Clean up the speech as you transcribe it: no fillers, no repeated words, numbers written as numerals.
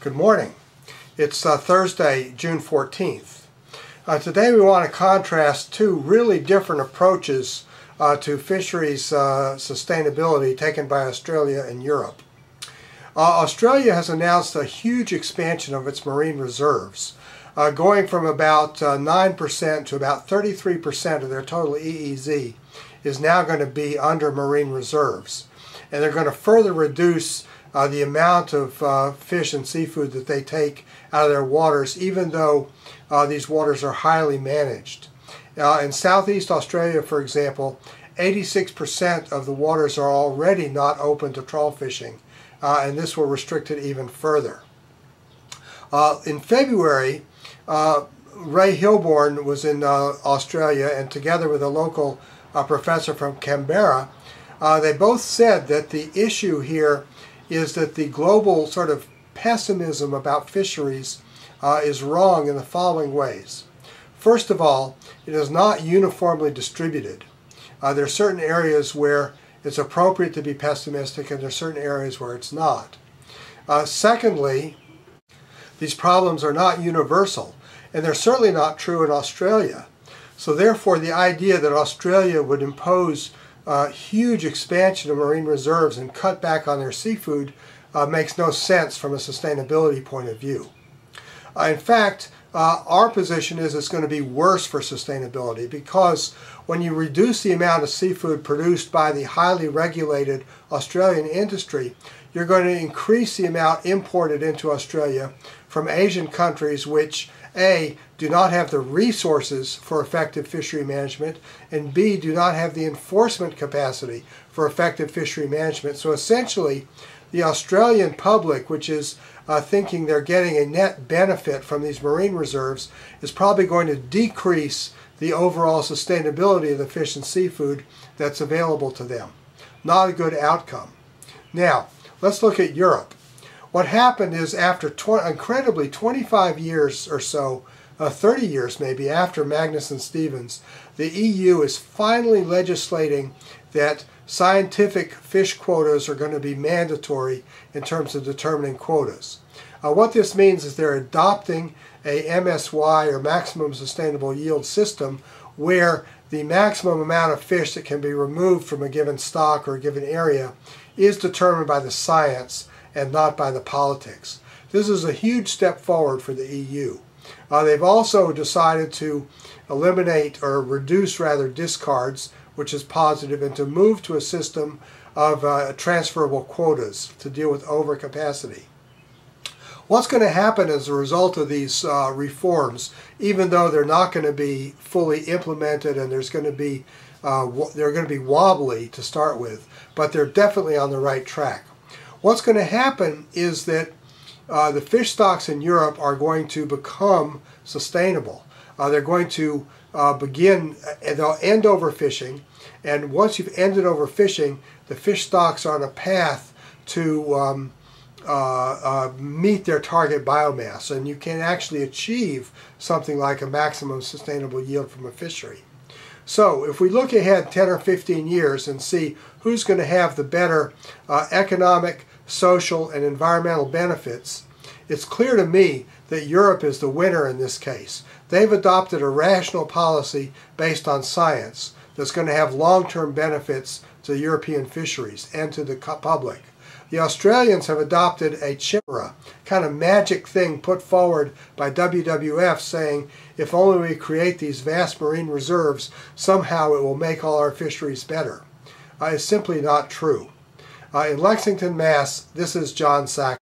Good morning. It's Thursday, June 14th. Today we want to contrast two really different approaches to fisheries sustainability taken by Australia and Europe. Australia has announced a huge expansion of its marine reserves, going from about 9% to about 33% of their total EEZ is now going to be under marine reserves. And they're going to further reduce the amount of fish and seafood that they take out of their waters, even though these waters are highly managed. In Southeast Australia, for example, 86% of the waters are already not open to trawl fishing, and this will restrict it even further. In February, Ray Hilborn was in Australia, and together with a local professor from Canberra, they both said that the issue here is that the global sort of pessimism about fisheries is wrong in the following ways. First of all, it is not uniformly distributed. There are certain areas where it's appropriate to be pessimistic, and there are certain areas where it's not. Secondly, these problems are not universal, and they're certainly not true in Australia. So therefore, the idea that Australia would impose huge expansion of marine reserves and cut back on their seafood makes no sense from a sustainability point of view. In fact, our position is it's going to be worse for sustainability, because when you reduce the amount of seafood produced by the highly regulated Australian industry, you're going to increase the amount imported into Australia from Asian countries which A, do not have the resources for effective fishery management, and B, do not have the enforcement capacity for effective fishery management. So essentially, the Australian public, which is thinking they're getting a net benefit from these marine reserves, is probably going to decrease the overall sustainability of the fish and seafood that's available to them. Not a good outcome. Now, let's look at Europe. What happened is, after incredibly 25 years or so, 30 years maybe, after Magnuson-Stevens, the EU is finally legislating that scientific fish quotas are going to be mandatory in terms of determining quotas. What this means is they're adopting a MSY, or maximum sustainable yield system, where the maximum amount of fish that can be removed from a given stock or a given area is determined by the science and not by the politics. This is a huge step forward for the EU. They've also decided to eliminate, or reduce rather, discards, which is positive, and to move to a system of transferable quotas to deal with overcapacity. What's going to happen as a result of these reforms, even though they're not going to be fully implemented and they're going to be wobbly to start with, but they're definitely on the right track. What's going to happen is that the fish stocks in Europe are going to become sustainable. They're going to they'll end overfishing, and once you've ended overfishing, the fish stocks are on a path to meet their target biomass, and you can actually achieve something like a maximum sustainable yield from a fishery. So if we look ahead 10 or 15 years and see who's going to have the better economic, social, and environmental benefits, it's clear to me that Europe is the winner in this case. They've adopted a rational policy based on science that's going to have long-term benefits to European fisheries and to the public. The Australians have adopted a chimera, kind of magic thing put forward by WWF, saying if only we create these vast marine reserves, somehow it will make all our fisheries better. It's simply not true. In Lexington, Mass., this is John Sack.